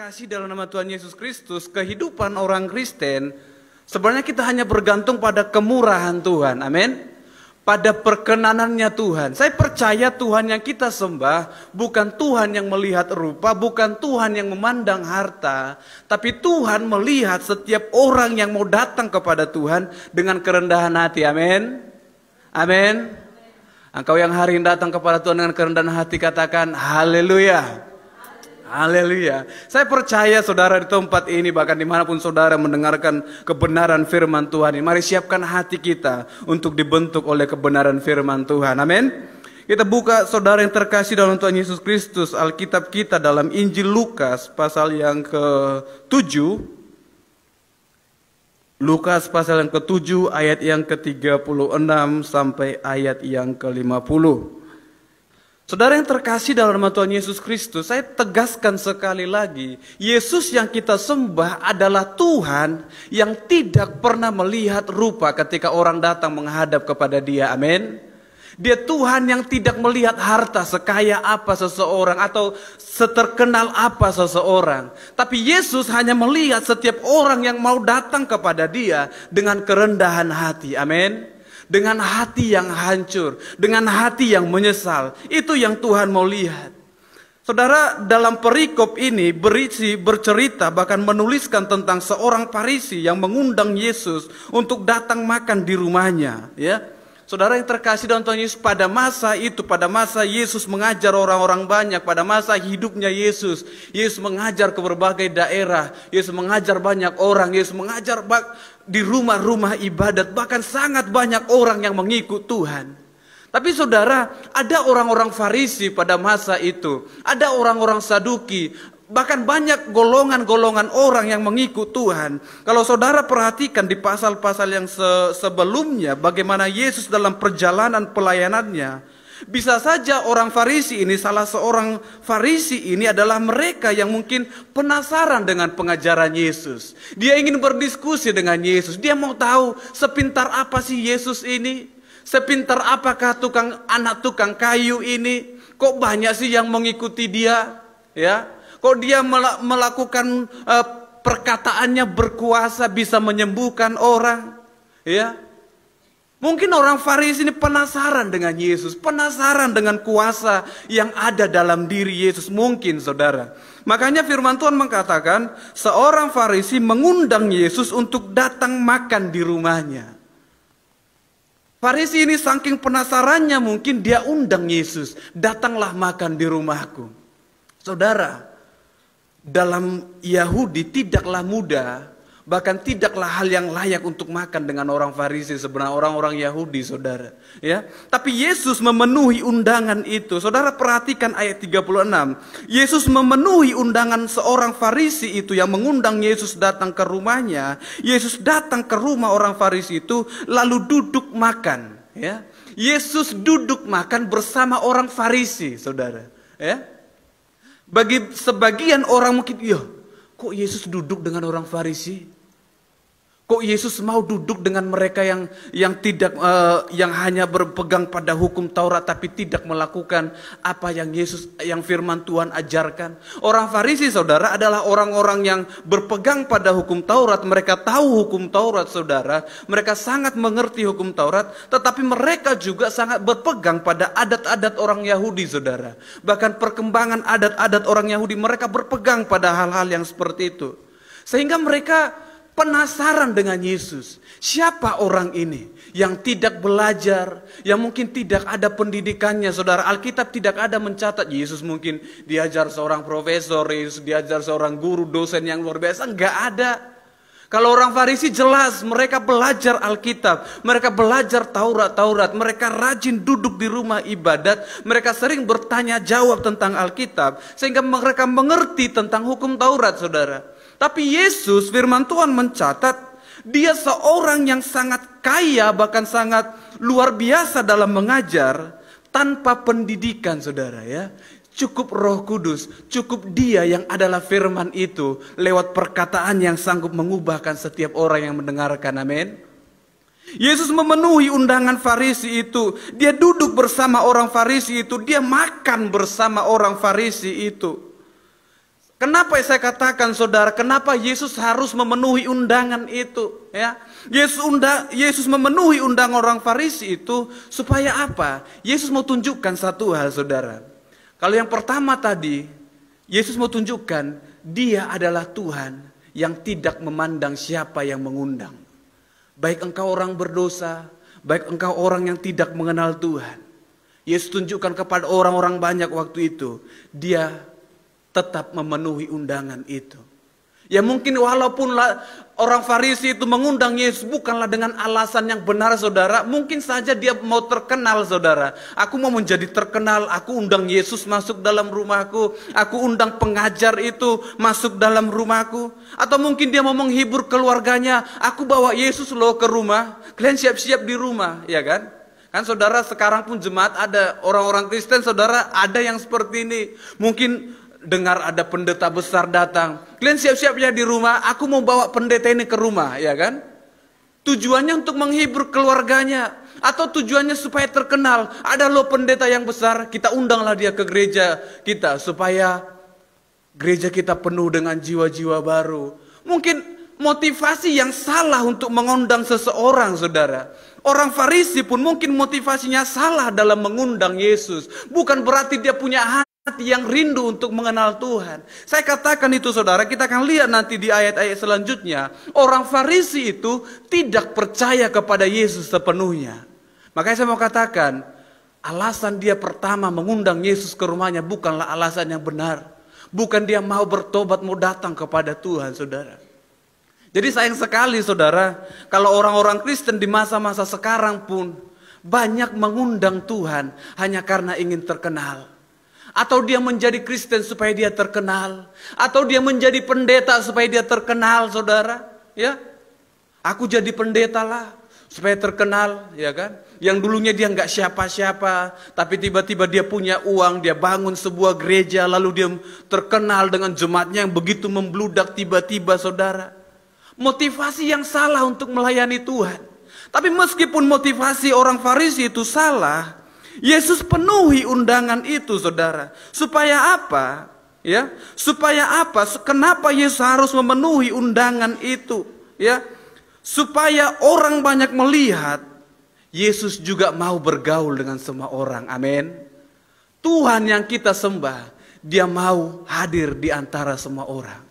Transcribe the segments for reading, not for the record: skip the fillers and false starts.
terkasih dalam nama Tuhan Yesus Kristus, kehidupan orang Kristen, sebenarnya kita hanya bergantung pada kemurahan Tuhan, amin. Pada perkenanannya Tuhan. Saya percaya Tuhan yang kita sembah bukan Tuhan yang melihat rupa, bukan Tuhan yang memandang harta, tapi Tuhan melihat setiap orang yang mau datang kepada Tuhan dengan kerendahan hati, amin. Amin. Engkau yang hari ini datang kepada Tuhan dengan kerendahan hati, katakan haleluya. Haleluya. Saya percaya saudara di tempat ini, bahkan dimanapun saudara mendengarkan kebenaran firman Tuhan ini, mari siapkan hati kita untuk dibentuk oleh kebenaran firman Tuhan. Amin. Kita buka saudara yang terkasih dalam Tuhan Yesus Kristus, Alkitab kita dalam Injil Lukas pasal yang ke-7. Lukas pasal yang ke-7 ayat yang ke-36 sampai ayat yang ke-50. Saudara yang terkasih dalam nama Tuhan Yesus Kristus, saya tegaskan sekali lagi, Yesus yang kita sembah adalah Tuhan yang tidak pernah melihat rupa ketika orang datang menghadap kepada Dia, amin. Dia Tuhan yang tidak melihat harta, sekaya apa seseorang atau seterkenal apa seseorang. Tapi Yesus hanya melihat setiap orang yang mau datang kepada Dia dengan kerendahan hati, amin. Dengan hati yang hancur, dengan hati yang menyesal. Itu yang Tuhan mau lihat. Saudara, dalam perikop ini bercerita bahkan menuliskan tentang seorang Farisi yang mengundang Yesus untuk datang makan di rumahnya, ya. Saudara yang terkasih dalam Tuhan Yesus, pada masa itu, pada masa Yesus mengajar orang-orang banyak, pada masa hidupnya Yesus mengajar ke berbagai daerah, Yesus mengajar banyak orang, Yesus mengajar di rumah-rumah ibadat, bahkan sangat banyak orang yang mengikut Tuhan. Tapi saudara, ada orang-orang Farisi pada masa itu, ada orang-orang Saduki, bahkan banyak golongan-golongan orang yang mengikut Tuhan. Kalau saudara perhatikan di pasal-pasal yang sebelumnya, bagaimana Yesus dalam perjalanan pelayanannya, bisa saja orang Farisi ini, salah seorang Farisi ini adalah mereka yang mungkin penasaran dengan pengajaran Yesus. Dia ingin berdiskusi dengan Yesus. Dia mau tahu sepintar apa sih Yesus ini? Sepintar apakah anak tukang kayu ini? Kok banyak sih yang mengikuti dia? Ya, kok dia melakukan perkataannya berkuasa, bisa menyembuhkan orang? Ya. Mungkin orang Farisi ini penasaran dengan Yesus, penasaran dengan kuasa yang ada dalam diri Yesus, mungkin saudara. Makanya firman Tuhan mengatakan, seorang Farisi mengundang Yesus untuk datang makan di rumahnya. Farisi ini saking penasarannya mungkin dia undang Yesus, datanglah makan di rumahku. Saudara, dalam Yahudi tidaklah mudah, bahkan tidaklah hal yang layak untuk makan dengan orang Farisi, sebenarnya orang-orang Yahudi, saudara. Ya, tapi Yesus memenuhi undangan itu. Saudara perhatikan ayat 36. Yesus memenuhi undangan seorang Farisi itu yang mengundang Yesus datang ke rumahnya. Yesus datang ke rumah orang Farisi itu lalu duduk makan. Ya, Yesus duduk makan bersama orang Farisi, saudara. Ya, bagi sebagian orang mungkin, ya, kok Yesus duduk dengan orang Farisi? Kok Yesus mau duduk dengan mereka yang hanya berpegang pada hukum Taurat tapi tidak melakukan apa yang firman Tuhan ajarkan? Orang Farisi, saudara, adalah orang-orang yang berpegang pada hukum Taurat. Mereka tahu hukum Taurat, saudara. Mereka sangat mengerti hukum Taurat, tetapi mereka juga sangat berpegang pada adat-adat orang Yahudi, saudara. Bahkan perkembangan adat-adat orang Yahudi, mereka berpegang pada hal-hal yang seperti itu. Sehingga mereka penasaran dengan Yesus. Siapa orang ini yang tidak belajar, yang mungkin tidak ada pendidikannya, saudara. Alkitab tidak ada mencatat Yesus mungkin diajar seorang profesor, Yesus diajar seorang guru, dosen yang luar biasa. Enggak ada. Kalau orang Farisi jelas mereka belajar Alkitab, mereka belajar Taurat, mereka rajin duduk di rumah ibadat, mereka sering bertanya jawab tentang Alkitab, sehingga mereka mengerti tentang hukum Taurat, saudara. Tapi Yesus, firman Tuhan mencatat, dia seorang yang sangat kaya, bahkan sangat luar biasa dalam mengajar, tanpa pendidikan, saudara, ya. Cukup Roh Kudus, cukup dia yang adalah firman itu, lewat perkataan yang sanggup mengubahkan setiap orang yang mendengarkan, amin. Yesus memenuhi undangan Farisi itu, dia duduk bersama orang Farisi itu, dia makan bersama orang Farisi itu. Kenapa saya katakan saudara, kenapa Yesus harus memenuhi undangan itu? Ya, Yesus memenuhi undangan orang Farisi itu supaya apa? Yesus mau tunjukkan satu hal saudara. Kalau yang pertama tadi, Yesus mau tunjukkan dia adalah Tuhan yang tidak memandang siapa yang mengundang. Baik engkau orang berdosa, baik engkau orang yang tidak mengenal Tuhan. Yesus tunjukkan kepada orang-orang banyak waktu itu, dia tetap memenuhi undangan itu. Ya mungkin walaupun orang Farisi itu mengundang Yesus bukanlah dengan alasan yang benar saudara. Mungkin saja dia mau terkenal saudara. Aku mau menjadi terkenal, aku undang Yesus masuk dalam rumahku. Aku undang pengajar itu masuk dalam rumahku. Atau mungkin dia mau menghibur keluarganya. Aku bawa Yesus loh ke rumah. Kalian siap-siap di rumah, ya kan? Kan saudara sekarang pun jemaat ada orang-orang Kristen saudara ada yang seperti ini. Mungkin dengar ada pendeta besar datang, kalian siap-siap ya di rumah, aku mau bawa pendeta ini ke rumah, ya kan? Tujuannya untuk menghibur keluarganya, atau tujuannya supaya terkenal. Ada loh pendeta yang besar, kita undanglah dia ke gereja kita, supaya gereja kita penuh dengan jiwa-jiwa baru. Mungkin motivasi yang salah untuk mengundang seseorang saudara. Orang Farisi pun mungkin motivasinya salah dalam mengundang Yesus. Bukan berarti dia punya hati yang rindu untuk mengenal Tuhan. Saya katakan itu saudara, kita akan lihat nanti di ayat-ayat selanjutnya. Orang Farisi itu tidak percaya kepada Yesus sepenuhnya. Makanya saya mau katakan, alasan dia pertama mengundang Yesus ke rumahnya bukanlah alasan yang benar. Bukan dia mau bertobat, mau datang kepada Tuhan saudara. Jadi sayang sekali saudara, kalau orang-orang Kristen di masa-masa sekarang pun banyak mengundang Tuhan hanya karena ingin terkenal. Atau dia menjadi Kristen supaya dia terkenal. Atau dia menjadi pendeta supaya dia terkenal saudara. Ya, aku jadi pendeta lah supaya terkenal, ya kan? Yang dulunya dia nggak siapa-siapa, tapi tiba-tiba dia punya uang, dia bangun sebuah gereja, lalu dia terkenal dengan jemaatnya yang begitu membludak tiba-tiba saudara. Motivasi yang salah untuk melayani Tuhan. Tapi meskipun motivasi orang Farisi itu salah, Yesus penuhi undangan itu saudara. Supaya apa? Ya, supaya apa? Kenapa Yesus harus memenuhi undangan itu? Ya, supaya orang banyak melihat Yesus juga mau bergaul dengan semua orang. Amin. Tuhan yang kita sembah, dia mau hadir di antara semua orang.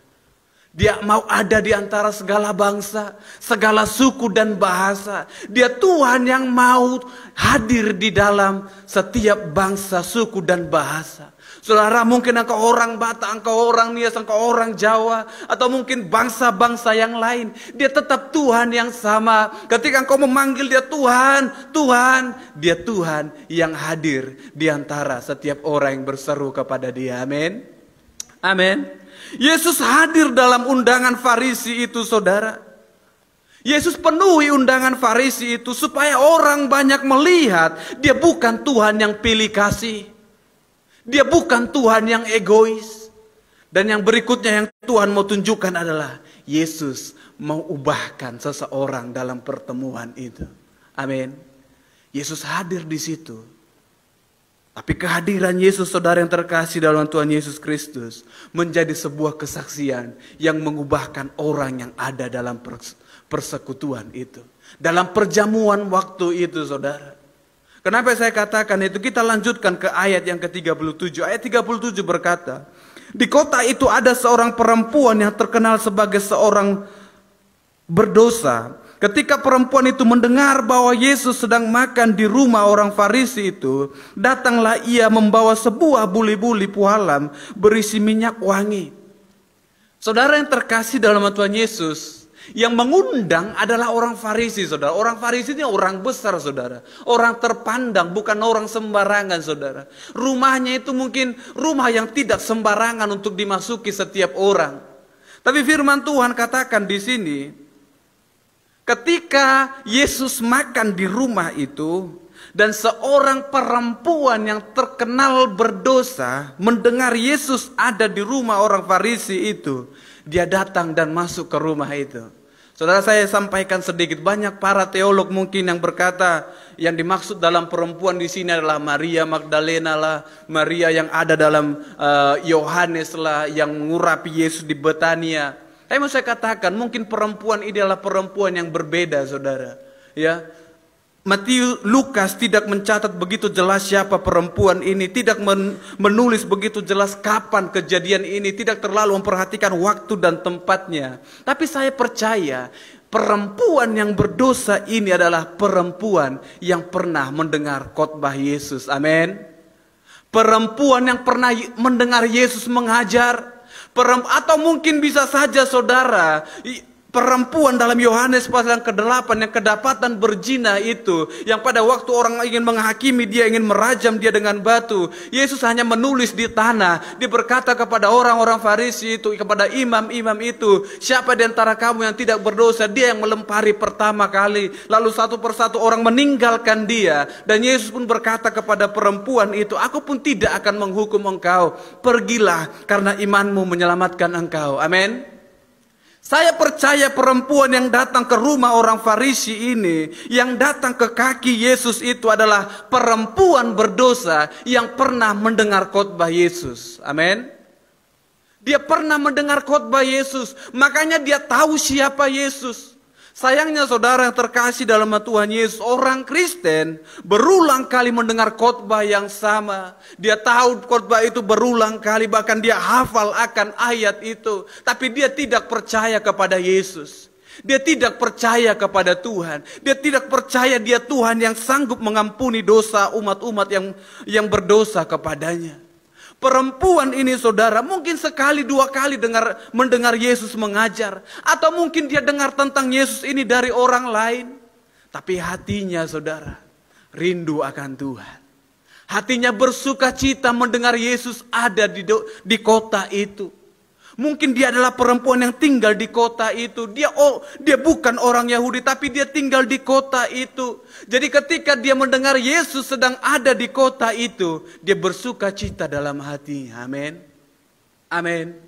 Dia mau ada di antara segala bangsa, segala suku dan bahasa. Dia Tuhan yang mau hadir di dalam setiap bangsa, suku dan bahasa. Saudara, mungkin engkau orang Batak, engkau orang Nias, engkau orang Jawa, atau mungkin bangsa-bangsa yang lain. Dia tetap Tuhan yang sama. Ketika engkau memanggil dia Tuhan, Tuhan, dia Tuhan yang hadir di antara setiap orang yang berseru kepada dia. Amin. Amin. Yesus hadir dalam undangan Farisi itu saudara. Yesus penuhi undangan Farisi itu supaya orang banyak melihat dia bukan Tuhan yang pilih kasih. Dia bukan Tuhan yang egois. Dan yang berikutnya yang Tuhan mau tunjukkan adalah Yesus mau ubahkan seseorang dalam pertemuan itu. Amin. Yesus hadir di situ. Tapi kehadiran Yesus saudara yang terkasih dalam Tuhan Yesus Kristus menjadi sebuah kesaksian yang mengubahkan orang yang ada dalam persekutuan itu. Dalam perjamuan waktu itu saudara. Kenapa saya katakan itu? Kita lanjutkan ke ayat yang ke-37. Ayat 37 berkata, di kota itu ada seorang perempuan yang terkenal sebagai seorang berdosa. Ketika perempuan itu mendengar bahwa Yesus sedang makan di rumah orang Farisi itu, datanglah ia membawa sebuah buli-buli pualam berisi minyak wangi. Saudara yang terkasih dalam Tuhan Yesus, yang mengundang adalah orang Farisi saudara. Orang Farisi ini orang besar saudara. Orang terpandang, bukan orang sembarangan saudara. Rumahnya itu mungkin rumah yang tidak sembarangan untuk dimasuki setiap orang. Tapi firman Tuhan katakan di sini, ketika Yesus makan di rumah itu, dan seorang perempuan yang terkenal berdosa mendengar Yesus ada di rumah orang Farisi itu, dia datang dan masuk ke rumah itu. Saudara, saya sampaikan sedikit, banyak para teolog mungkin yang berkata yang dimaksud dalam perempuan di sini adalah Maria Magdalena lah, Maria yang ada dalam Yohanes lah, yang mengurapi Yesus di Betania. Tapi mau saya katakan, mungkin perempuan ini adalah perempuan yang berbeda, saudara. Ya, Matius, Lukas tidak mencatat begitu jelas siapa perempuan ini, tidak menulis begitu jelas kapan kejadian ini, tidak terlalu memperhatikan waktu dan tempatnya. Tapi saya percaya perempuan yang berdosa ini adalah perempuan yang pernah mendengar khotbah Yesus. Amin. Perempuan yang pernah mendengar Yesus mengajar, atau mungkin bisa saja saudara, perempuan dalam Yohanes pasal yang ke-8 yang kedapatan berzina itu, yang pada waktu orang ingin menghakimi dia, ingin merajam dia dengan batu, Yesus hanya menulis di tanah. Dia berkata kepada orang-orang Farisi itu, kepada imam-imam itu, siapa di antara kamu yang tidak berdosa? Dia yang melempari pertama kali. Lalu satu persatu orang meninggalkan dia, dan Yesus pun berkata kepada perempuan itu, aku pun tidak akan menghukum engkau, pergilah karena imanmu menyelamatkan engkau. Amin. Saya percaya perempuan yang datang ke rumah orang Farisi ini, yang datang ke kaki Yesus itu adalah perempuan berdosa yang pernah mendengar khotbah Yesus. Amin. Dia pernah mendengar khotbah Yesus, makanya dia tahu siapa Yesus. Sayangnya saudara yang terkasih dalam Tuhan Yesus, orang Kristen berulang kali mendengar khotbah yang sama. Dia tahu khotbah itu berulang kali, bahkan dia hafal akan ayat itu. Tapi dia tidak percaya kepada Yesus. Dia tidak percaya kepada Tuhan. Dia tidak percaya dia Tuhan yang sanggup mengampuni dosa umat-umat yang berdosa kepadanya. Perempuan ini saudara mungkin sekali dua kali mendengar Yesus mengajar, atau mungkin dia dengar tentang Yesus ini dari orang lain, tapi hatinya saudara rindu akan Tuhan. Hatinya bersuka cita mendengar Yesus ada di kota itu. Mungkin dia adalah perempuan yang tinggal di kota itu. Dia bukan orang Yahudi, tapi dia tinggal di kota itu. Jadi ketika dia mendengar Yesus sedang ada di kota itu, dia bersuka cita dalam hatinya. Amin. Amin.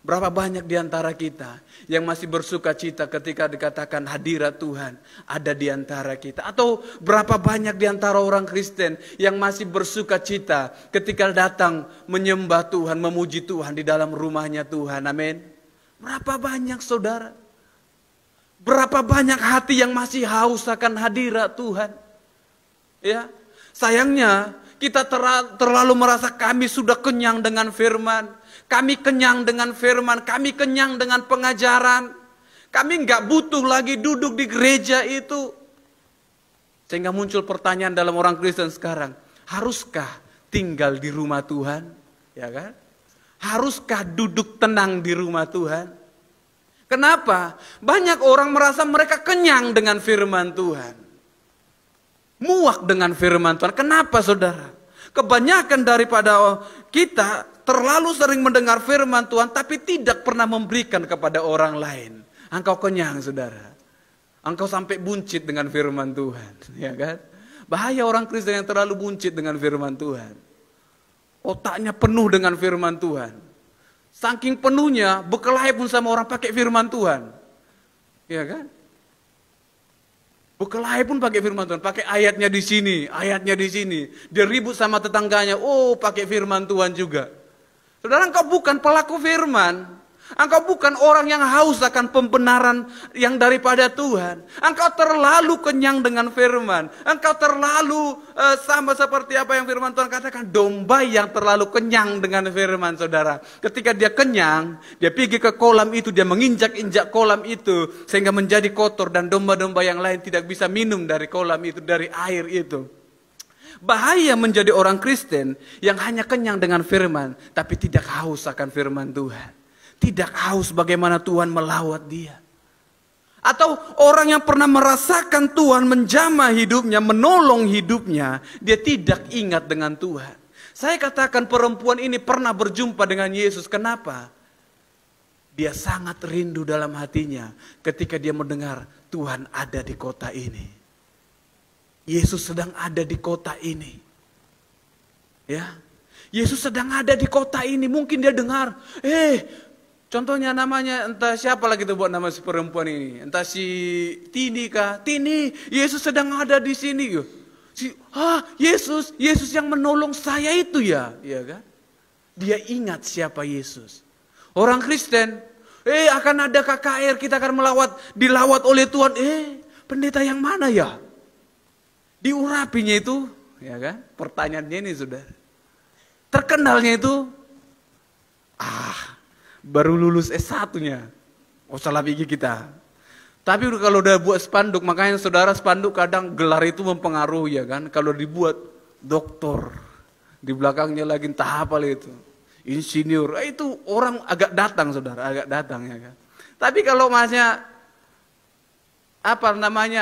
Berapa banyak di antara kita yang masih bersuka cita ketika dikatakan hadirat Tuhan ada di antara kita? Atau berapa banyak di antara orang Kristen yang masih bersuka cita ketika datang menyembah Tuhan, memuji Tuhan di dalam rumahnya Tuhan? Amin. Berapa banyak saudara? Berapa banyak hati yang masih haus akan hadirat Tuhan? Ya, sayangnya kita terlalu merasa kami sudah kenyang dengan firman. Kami kenyang dengan firman, kami kenyang dengan pengajaran. Kami nggak butuh lagi duduk di gereja itu. Sehingga muncul pertanyaan dalam orang Kristen sekarang, haruskah tinggal di rumah Tuhan? Ya kan? Haruskah duduk tenang di rumah Tuhan? Kenapa? Banyak orang merasa mereka kenyang dengan firman Tuhan. Muak dengan firman Tuhan. Kenapa saudara? Kebanyakan daripada kita terlalu sering mendengar firman Tuhan, tapi tidak pernah memberikan kepada orang lain. Engkau kenyang, saudara. Engkau sampai buncit dengan firman Tuhan, ya kan? Bahaya orang Kristen yang terlalu buncit dengan firman Tuhan. Otaknya penuh dengan firman Tuhan. Saking penuhnya, berkelahi pun sama orang pakai firman Tuhan, ya kan? Berkelahi pun pakai firman Tuhan, pakai ayatnya di sini, ayatnya di sini. Dia ribut sama tetangganya, oh pakai firman Tuhan juga. Saudara, engkau bukan pelaku firman. Engkau bukan orang yang haus akan pembenaran yang daripada Tuhan. Engkau terlalu kenyang dengan firman. Engkau terlalu sama seperti apa yang firman Tuhan katakan. Domba yang terlalu kenyang dengan firman, saudara. Ketika dia kenyang, dia pergi ke kolam itu, dia menginjak-injak kolam itu, sehingga menjadi kotor dan domba-domba yang lain tidak bisa minum dari kolam itu, dari air itu. Bahaya menjadi orang Kristen yang hanya kenyang dengan firman, tapi tidak haus akan firman Tuhan. Tidak haus bagaimana Tuhan melawat dia. Atau orang yang pernah merasakan Tuhan menjamah hidupnya, menolong hidupnya, dia tidak ingat dengan Tuhan. Saya katakan perempuan ini pernah berjumpa dengan Yesus. Kenapa? Dia sangat rindu dalam hatinya ketika dia mendengar Tuhan ada di kota ini. Yesus sedang ada di kota ini. Ya, Yesus sedang ada di kota ini. Mungkin dia dengar, Contohnya namanya entah siapa lagi tuh buat nama si perempuan ini. Entah si Tini kah? Tini, Yesus sedang ada di sini. Yesus yang menolong saya itu ya. Iya kan? Dia ingat siapa Yesus. Orang Kristen, akan ada KKR, kita akan dilawat oleh Tuhan. Pendeta yang mana ya? Diurapinya itu, ya kan? Pertanyaannya ini sudah. Terkenalnya itu, baru lulus S1-nya. Salah pikir kita. Tapi kalau udah buat spanduk, makanya saudara spanduk kadang gelar itu mempengaruhi ya kan. Kalau dibuat doktor, di belakangnya lagi entah apa itu. Insinyur, itu orang agak datang saudara, agak datang ya kan. Tapi kalau masnya,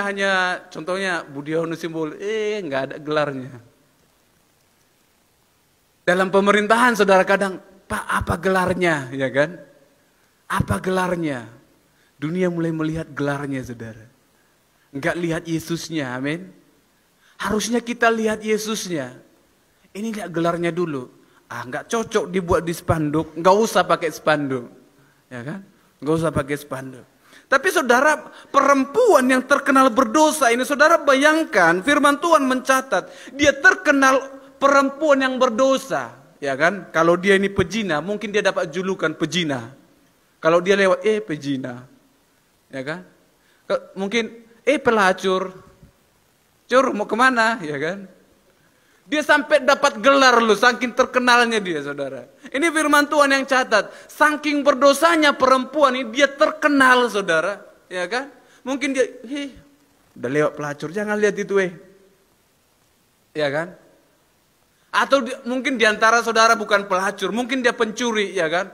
hanya contohnya Budiono Simbol, nggak ada gelarnya. Dalam pemerintahan saudara kadang, Pak, apa gelarnya, ya kan? Apa gelarnya? Dunia mulai melihat gelarnya, saudara. Enggak lihat Yesusnya, amin. Harusnya kita lihat Yesusnya. Ini lihat gelarnya dulu. Enggak cocok dibuat di spanduk, enggak usah pakai spanduk. Ya kan? Enggak usah pakai spanduk. Tapi saudara, perempuan yang terkenal berdosa ini, saudara bayangkan, firman Tuhan mencatat, dia terkenal perempuan yang berdosa. Ya kan, kalau dia ini pezina, mungkin dia dapat julukan pezina. Kalau dia lewat, pezina. Ya kan, mungkin, pelacur. Cur, mau kemana? Ya kan. Dia sampai dapat gelar loh, saking terkenalnya dia, saudara. Ini firman Tuhan yang catat, saking berdosanya perempuan ini, dia terkenal, saudara. Ya kan, mungkin dia, udah lewat pelacur, jangan lihat itu, Ya kan. Atau mungkin diantara saudara bukan pelacur, mungkin dia pencuri, ya kan?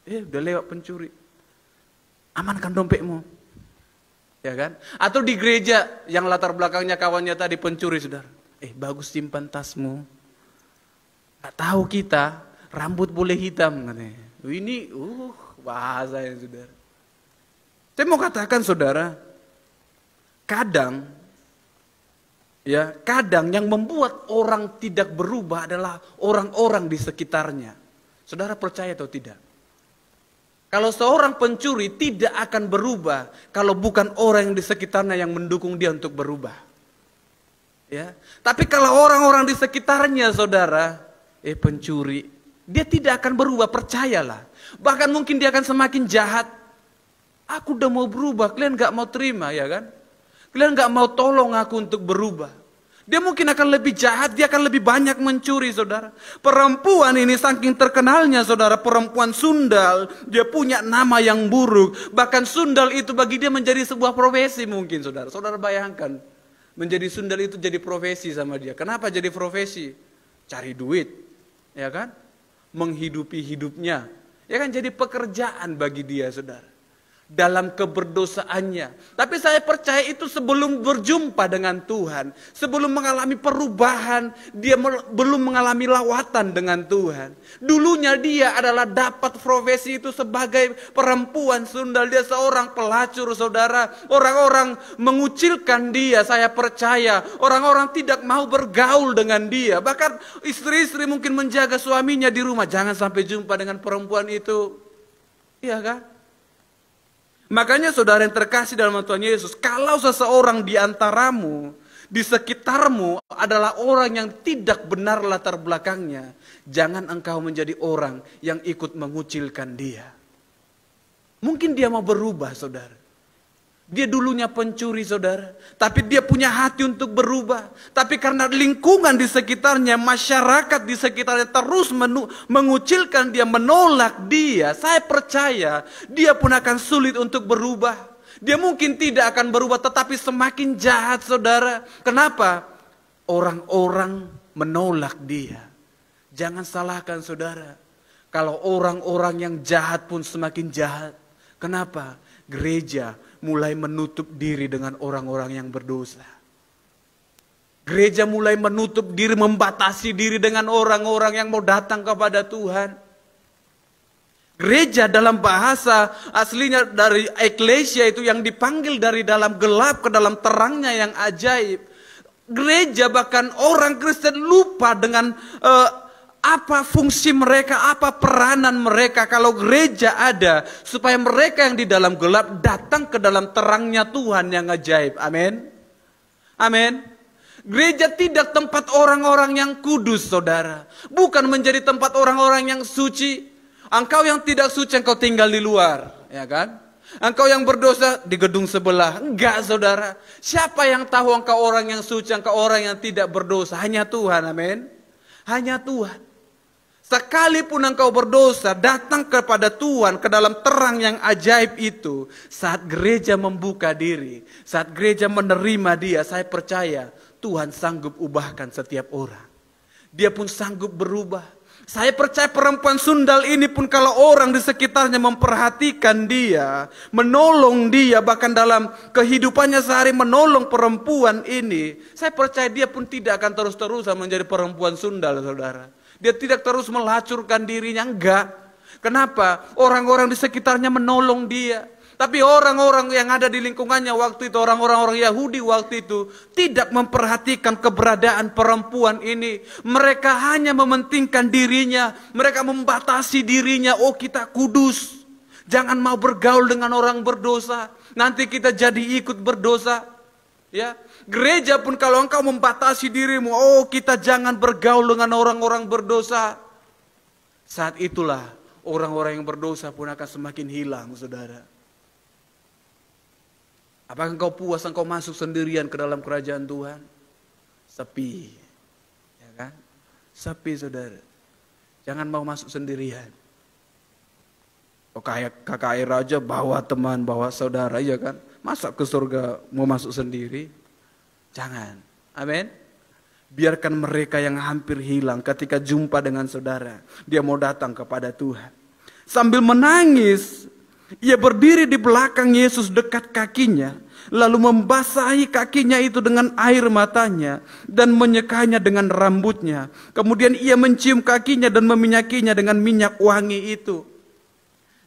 Udah lewat pencuri. Amankan dompetmu. Ya kan? Atau di gereja yang latar belakangnya kawannya tadi pencuri, saudara. Bagus simpan tasmu. Gak tahu kita, rambut boleh hitam katanya. Ini, bahasa ya saudara. Saya mau katakan saudara, kadang yang membuat orang tidak berubah adalah orang-orang di sekitarnya. Saudara percaya atau tidak? Kalau seorang pencuri tidak akan berubah kalau bukan orang yang di sekitarnya yang mendukung dia untuk berubah. Ya. Tapi kalau orang-orang di sekitarnya saudara, pencuri, dia tidak akan berubah, percayalah. Bahkan mungkin dia akan semakin jahat. Aku udah mau berubah, kalian gak mau terima, ya kan? Kalian gak mau tolong aku untuk berubah. Dia mungkin akan lebih jahat, dia akan lebih banyak mencuri, saudara. Perempuan ini saking terkenalnya, saudara, perempuan sundal, dia punya nama yang buruk. Bahkan sundal itu bagi dia menjadi sebuah profesi mungkin, saudara. Saudara bayangkan, menjadi sundal itu jadi profesi sama dia. Kenapa jadi profesi? Cari duit, ya kan? Menghidupi hidupnya. Ya kan, jadi pekerjaan bagi dia, saudara. Dalam keberdosaannya. Tapi saya percaya itu sebelum berjumpa dengan Tuhan, sebelum mengalami perubahan, dia belum mengalami lawatan dengan Tuhan. Dulunya dia adalah dapat profesi itu sebagai perempuan sundal, dia seorang pelacur, saudara. Orang-orang mengucilkan dia, saya percaya. Orang-orang tidak mau bergaul dengan dia. Bahkan istri-istri mungkin menjaga suaminya di rumah, jangan sampai jumpa dengan perempuan itu. Iya kan? Makanya saudara yang terkasih dalam Tuhan Yesus, kalau seseorang di antaramu, di sekitarmu adalah orang yang tidak benar latar belakangnya, jangan engkau menjadi orang yang ikut mengucilkan dia. Mungkin dia mau berubah, saudara. Dia dulunya pencuri, saudara. Tapi dia punya hati untuk berubah. Tapi karena lingkungan di sekitarnya, masyarakat di sekitarnya terus mengucilkan dia, menolak dia. Saya percaya dia pun akan sulit untuk berubah. Dia mungkin tidak akan berubah, tetapi semakin jahat, saudara. Kenapa? Orang-orang menolak dia. Jangan salahkan, saudara. Kalau orang-orang yang jahat pun semakin jahat. Kenapa? Gereja mulai menutup diri dengan orang-orang yang berdosa. Gereja mulai menutup diri, membatasi diri dengan orang-orang yang mau datang kepada Tuhan. Gereja dalam bahasa aslinya dari eklesia itu yang dipanggil dari dalam gelap ke dalam terangnya yang ajaib. Gereja bahkan orang Kristen lupa dengan Apa fungsi mereka, apa peranan mereka kalau gereja ada, supaya mereka yang di dalam gelap datang ke dalam terangnya Tuhan yang ajaib. Amin. Amin. Gereja tidak tempat orang-orang yang kudus, saudara. Bukan menjadi tempat orang-orang yang suci. Engkau yang tidak suci, engkau tinggal di luar, ya kan? Engkau yang berdosa di gedung sebelah. Enggak, saudara. Siapa yang tahu engkau orang yang suci, engkau orang yang tidak berdosa? Hanya Tuhan, amin. Hanya Tuhan. Sekalipun engkau berdosa, datang kepada Tuhan ke dalam terang yang ajaib itu. Saat gereja membuka diri, saat gereja menerima dia, saya percaya Tuhan sanggup ubahkan setiap orang. Dia pun sanggup berubah. Saya percaya perempuan sundal ini pun kalau orang di sekitarnya memperhatikan dia, menolong dia, bahkan dalam kehidupannya sehari menolong perempuan ini, saya percaya dia pun tidak akan terus-terusan menjadi perempuan sundal, saudara. Dia tidak terus melacurkan dirinya, enggak. Kenapa? Orang-orang di sekitarnya menolong dia. Tapi orang-orang yang ada di lingkungannya waktu itu, orang-orang Yahudi waktu itu, tidak memperhatikan keberadaan perempuan ini. Mereka hanya mementingkan dirinya. Mereka membatasi dirinya. Oh, kita kudus. Jangan mau bergaul dengan orang berdosa. Nanti kita jadi ikut berdosa. Ya, gereja pun kalau engkau membatasi dirimu, oh kita jangan bergaul dengan orang-orang berdosa. Saat itulah orang-orang yang berdosa pun akan semakin hilang, saudara. Apakah engkau puas engkau masuk sendirian ke dalam kerajaan Tuhan? Sepi, ya kan? Sepi, saudara. Jangan mau masuk sendirian. Oh, kayak KKR aja bawa teman, bawa saudara, ya kan? Masa ke surga mau masuk sendiri? Jangan. Amin. Biarkan mereka yang hampir hilang ketika jumpa dengan saudara, dia mau datang kepada Tuhan. Sambil menangis, ia berdiri di belakang Yesus dekat kakinya, lalu membasahi kakinya itu dengan air matanya dan menyekanya dengan rambutnya. Kemudian ia mencium kakinya dan meminyakinya dengan minyak wangi itu.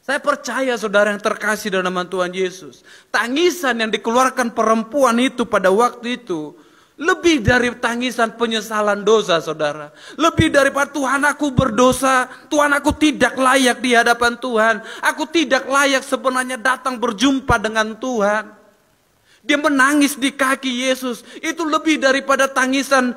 Saya percaya saudara yang terkasih dalam nama Tuhan Yesus, tangisan yang dikeluarkan perempuan itu pada waktu itu lebih dari tangisan penyesalan dosa, saudara. Lebih daripada Tuhan aku berdosa, Tuhan aku tidak layak di hadapan Tuhan, aku tidak layak sebenarnya datang berjumpa dengan Tuhan. Dia menangis di kaki Yesus. Itu lebih daripada tangisan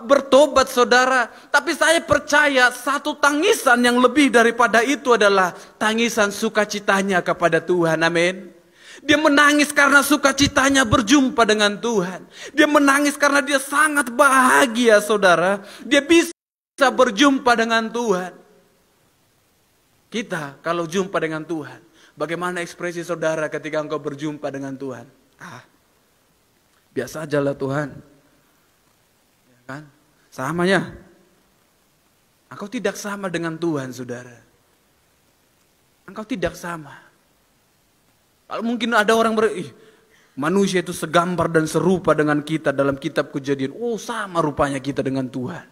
bertobat, saudara. Tapi saya percaya satu tangisan yang lebih daripada itu adalah tangisan sukacitanya kepada Tuhan. Amin. Dia menangis karena sukacitanya berjumpa dengan Tuhan. Dia menangis karena dia sangat bahagia, saudara. Dia bisa berjumpa dengan Tuhan. Kita kalau jumpa dengan Tuhan, bagaimana ekspresi saudara ketika engkau berjumpa dengan Tuhan? Biasa aja lah Tuhan, ya kan? Samanya, engkau tidak sama dengan Tuhan, saudara. Engkau tidak sama. Kalau mungkin ada orang manusia itu segambar dan serupa dengan kita dalam kitab Kejadian. Oh, sama rupanya kita dengan Tuhan.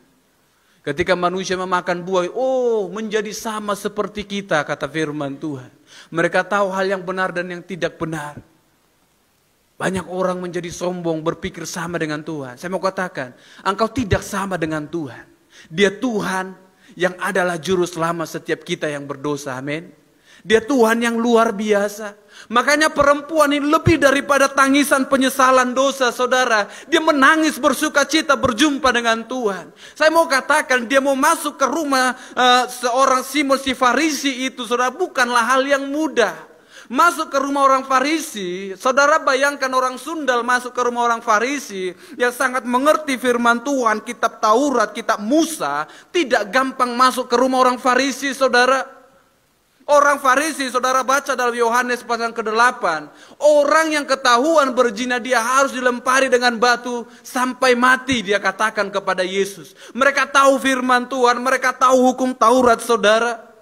Ketika manusia memakan buah, oh menjadi sama seperti kita, kata firman Tuhan. Mereka tahu hal yang benar dan yang tidak benar. Banyak orang menjadi sombong, berpikir sama dengan Tuhan. Saya mau katakan, engkau tidak sama dengan Tuhan. Dia Tuhan yang adalah juru selamat setiap kita yang berdosa, amin. Dia Tuhan yang luar biasa. Makanya perempuan ini lebih daripada tangisan penyesalan dosa, saudara. Dia menangis bersukacita berjumpa dengan Tuhan. Saya mau katakan, dia mau masuk ke rumah seorang Simon si Farisi itu, saudara, bukanlah hal yang mudah. Masuk ke rumah orang Farisi, saudara bayangkan orang sundal masuk ke rumah orang Farisi yang sangat mengerti firman Tuhan, kitab Taurat, kitab Musa, tidak gampang masuk ke rumah orang Farisi, saudara. Orang Farisi, saudara baca dalam Yohanes pasal ke-8, orang yang ketahuan berzina dia harus dilempari dengan batu sampai mati, dia katakan kepada Yesus. Mereka tahu firman Tuhan, mereka tahu hukum Taurat, saudara.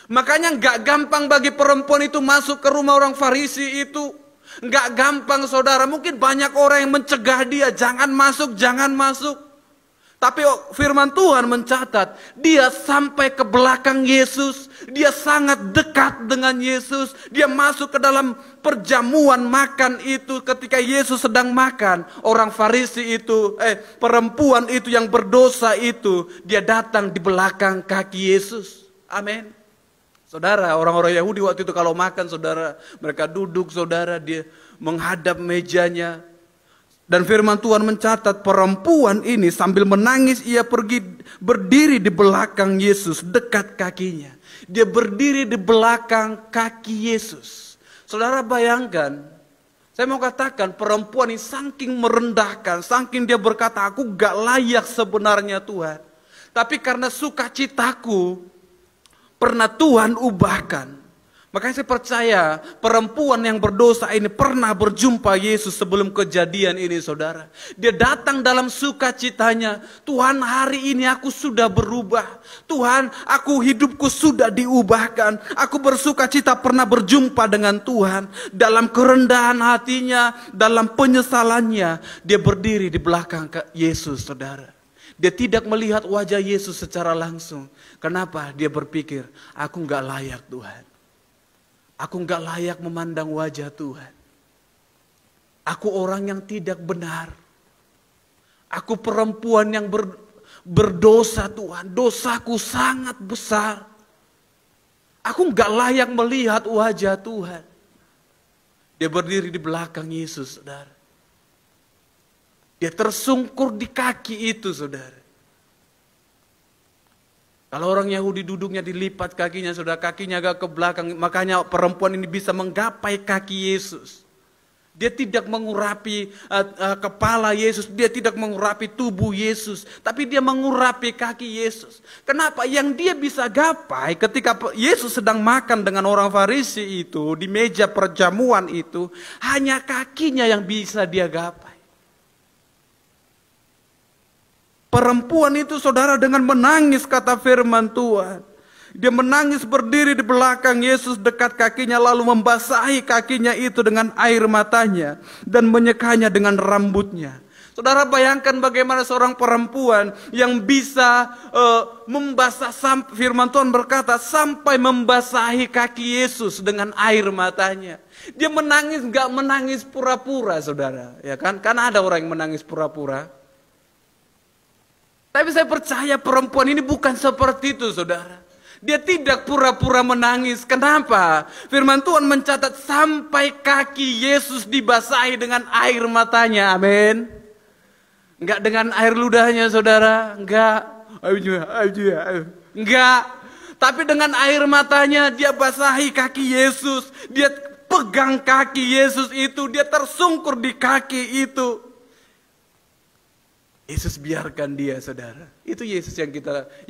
Makanya gak gampang bagi perempuan itu masuk ke rumah orang Farisi itu. Gak gampang, saudara. Mungkin banyak orang yang mencegah dia, jangan masuk, jangan masuk. Tapi firman Tuhan mencatat, dia sampai ke belakang Yesus, dia sangat dekat dengan Yesus, dia masuk ke dalam perjamuan makan itu ketika Yesus sedang makan. Orang Farisi itu, perempuan itu yang berdosa itu, dia datang di belakang kaki Yesus. Amin. Saudara, orang-orang Yahudi waktu itu kalau makan, saudara, mereka duduk, saudara, dia menghadap mejanya. Dan firman Tuhan mencatat perempuan ini sambil menangis ia pergi berdiri di belakang Yesus dekat kakinya. Dia berdiri di belakang kaki Yesus. Saudara bayangkan, saya mau katakan perempuan ini saking merendahkan, saking dia berkata aku gak layak sebenarnya Tuhan. Tapi karena sukacitaku pernah Tuhan ubahkan. Makanya saya percaya perempuan yang berdosa ini pernah berjumpa Yesus sebelum kejadian ini, saudara. Dia datang dalam sukacitanya. Tuhan, hari ini aku sudah berubah. Tuhan, hidupku sudah diubahkan. Aku bersukacita pernah berjumpa dengan Tuhan. Dalam kerendahan hatinya, dalam penyesalannya, dia berdiri di belakang Yesus, saudara. Dia tidak melihat wajah Yesus secara langsung. Kenapa? Dia berpikir, aku gak layak Tuhan. Aku gak layak memandang wajah Tuhan. Aku orang yang tidak benar. Aku perempuan yang berdosa Tuhan. Dosaku sangat besar. Aku gak layak melihat wajah Tuhan. Dia berdiri di belakang Yesus, saudara. Dia tersungkur di kaki itu, saudara. Kalau orang Yahudi duduknya dilipat kakinya, saudara, kakinya agak ke belakang. Makanya perempuan ini bisa menggapai kaki Yesus. Dia tidak mengurapi kepala Yesus. Dia tidak mengurapi tubuh Yesus. Tapi dia mengurapi kaki Yesus. Kenapa? Yang dia bisa gapai ketika Yesus sedang makan dengan orang Farisi itu, di meja perjamuan itu, hanya kakinya yang bisa dia gapai. Perempuan itu, saudara, dengan menangis, kata firman Tuhan. Dia menangis berdiri di belakang Yesus dekat kakinya, lalu membasahi kakinya itu dengan air matanya dan menyekanya dengan rambutnya. Saudara bayangkan bagaimana seorang perempuan yang bisa membasah, firman Tuhan berkata, sampai membasahi kaki Yesus dengan air matanya. Dia menangis, gak menangis pura-pura, saudara. Ya kan? Karena ada orang yang menangis pura-pura. Tapi saya percaya perempuan ini bukan seperti itu, saudara. Dia tidak pura-pura menangis. Kenapa? Firman Tuhan mencatat sampai kaki Yesus dibasahi dengan air matanya. Amin. Enggak dengan air ludahnya, saudara. Enggak. Enggak. Tapi dengan air matanya dia basahi kaki Yesus. Dia pegang kaki Yesus itu. Dia tersungkur di kaki itu. Yesus biarkan dia, saudara. Itu Yesus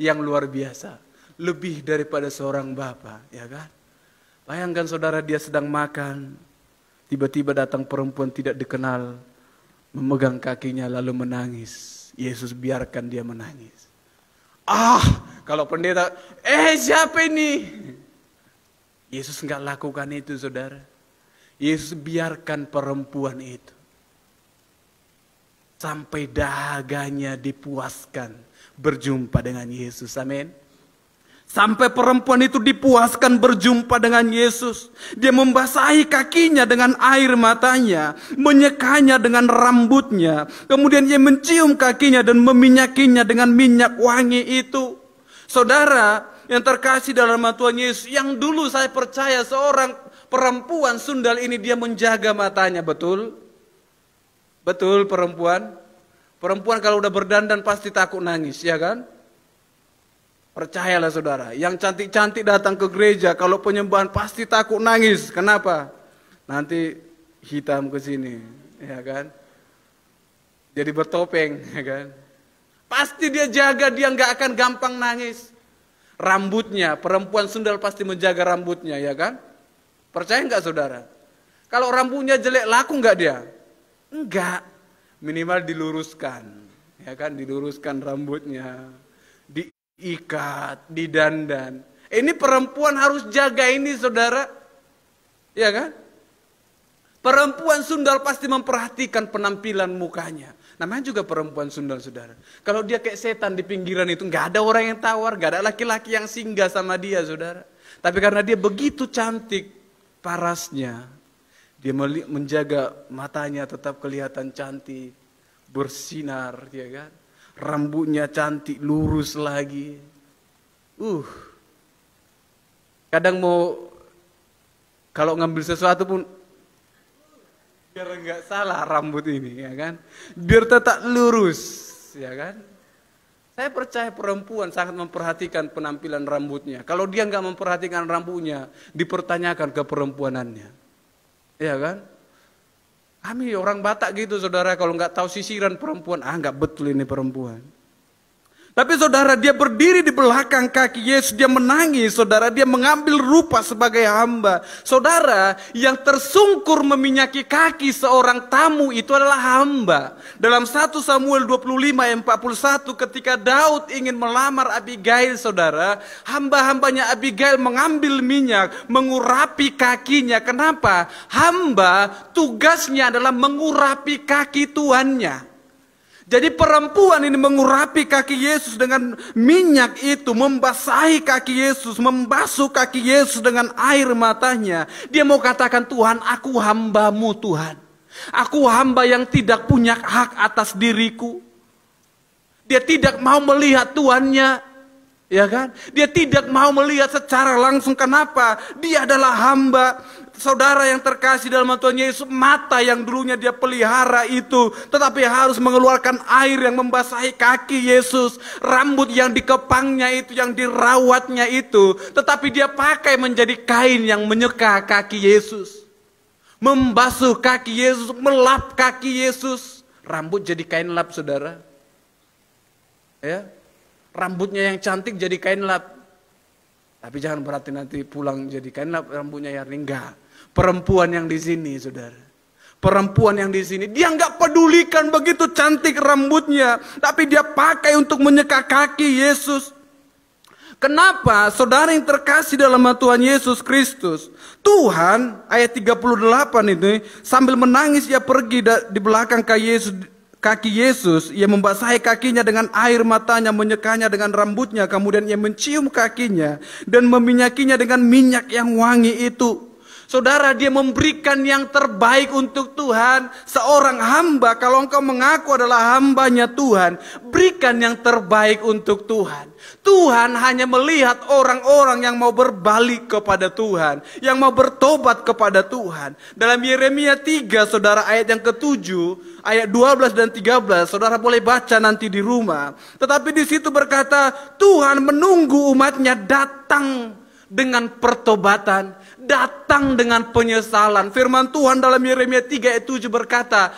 yang luar biasa. Lebih daripada seorang bapa, ya kan? Bayangkan, saudara, dia sedang makan. Tiba-tiba datang perempuan tidak dikenal. Memegang kakinya lalu menangis. Yesus biarkan dia menangis. Kalau pendeta, siapa ini? Yesus enggak lakukan itu, saudara. Yesus biarkan perempuan itu. Sampai dahaganya dipuaskan berjumpa dengan Yesus. Amin. Sampai perempuan itu dipuaskan berjumpa dengan Yesus. Dia membasahi kakinya dengan air matanya, menyekanya dengan rambutnya. Kemudian dia mencium kakinya dan meminyakinya dengan minyak wangi itu. Saudara yang terkasih dalam Tuhan Yesus, yang dulu saya percaya seorang perempuan sundal ini dia menjaga matanya, betul? Betul, perempuan? Perempuan kalau udah berdandan pasti takut nangis, ya kan? Percayalah, saudara, yang cantik-cantik datang ke gereja, kalau penyembahan pasti takut nangis. Kenapa? Nanti hitam ke sini, ya kan? Jadi bertopeng, ya kan? Pasti dia jaga, dia nggak akan gampang nangis. Rambutnya, perempuan sundal pasti menjaga rambutnya, ya kan? Percaya nggak, saudara? Kalau rambutnya jelek, laku nggak dia? Enggak, minimal diluruskan, ya kan, diluruskan rambutnya, diikat, didandan. Ini perempuan harus jaga ini, saudara, ya kan? Perempuan sundal pasti memperhatikan penampilan mukanya. Namanya juga perempuan sundal, saudara. Kalau dia kayak setan di pinggiran itu, nggak ada orang yang tawar, nggak ada laki-laki yang singgah sama dia, saudara. Tapi karena dia begitu cantik parasnya, dia menjaga matanya tetap kelihatan cantik, bersinar, ya kan? Rambutnya cantik, lurus lagi. Kadang mau kalau ngambil sesuatu pun biar nggak salah rambut ini, ya kan? Biar tetap lurus, ya kan? Saya percaya perempuan sangat memperhatikan penampilan rambutnya. Kalau dia nggak memperhatikan rambutnya, dipertanyakan keperempuanannya, ya kan? Kami orang Batak gitu, saudara, kalau nggak tahu sisiran perempuan, nggak betul ini perempuan. Tapi saudara, dia berdiri di belakang kaki Yesus, dia menangis, saudara, dia mengambil rupa sebagai hamba. Saudara, yang tersungkur meminyaki kaki seorang tamu itu adalah hamba. Dalam 1 Samuel 25 ayat 41, ketika Daud ingin melamar Abigail, saudara, hamba-hambanya Abigail mengambil minyak, mengurapi kakinya. Kenapa? Hamba tugasnya adalah mengurapi kaki tuannya. Jadi perempuan ini mengurapi kaki Yesus dengan minyak itu, membasahi kaki Yesus, membasuh kaki Yesus dengan air matanya. Dia mau katakan, Tuhan, aku hambamu Tuhan. Aku hamba yang tidak punya hak atas diriku. Dia tidak mau melihat tuannya, ya kan? Dia tidak mau melihat secara langsung. Kenapa? Dia adalah hamba. Saudara yang terkasih dalam Tuhan Yesus, mata yang dulunya dia pelihara itu, tetapi harus mengeluarkan air yang membasahi kaki Yesus. Rambut yang dikepangnya itu, yang dirawatnya itu, tetapi dia pakai menjadi kain yang menyeka kaki Yesus. Membasuh kaki Yesus, melap kaki Yesus. Rambut jadi kain lap, saudara. Ya, rambutnya yang cantik jadi kain lap. Tapi jangan berarti nanti pulang jadi kain lap rambutnya ya, enggak. Perempuan yang di sini, saudara. Perempuan yang di sini, dia nggak pedulikan begitu cantik rambutnya, tapi dia pakai untuk menyeka kaki Yesus. Kenapa? Saudara yang terkasih dalam Tuhan Yesus Kristus, Tuhan, ayat 38 itu, sambil menangis ia pergi di belakang kaki Yesus, ia membasahi kakinya dengan air matanya, menyekanya dengan rambutnya, kemudian ia mencium kakinya dan meminyakinya dengan minyak yang wangi itu. Saudara, dia memberikan yang terbaik untuk Tuhan. Seorang hamba, kalau engkau mengaku adalah hambanya Tuhan, berikan yang terbaik untuk Tuhan. Tuhan hanya melihat orang-orang yang mau berbalik kepada Tuhan, yang mau bertobat kepada Tuhan. Dalam Yeremia 3, saudara, ayat yang ke-7, ayat 12 dan 13, saudara boleh baca nanti di rumah. Tetapi di situ berkata, Tuhan menunggu umatnya datang dengan pertobatan, datang dengan penyesalan. Firman Tuhan dalam Yeremia 3 ayat 7 berkata,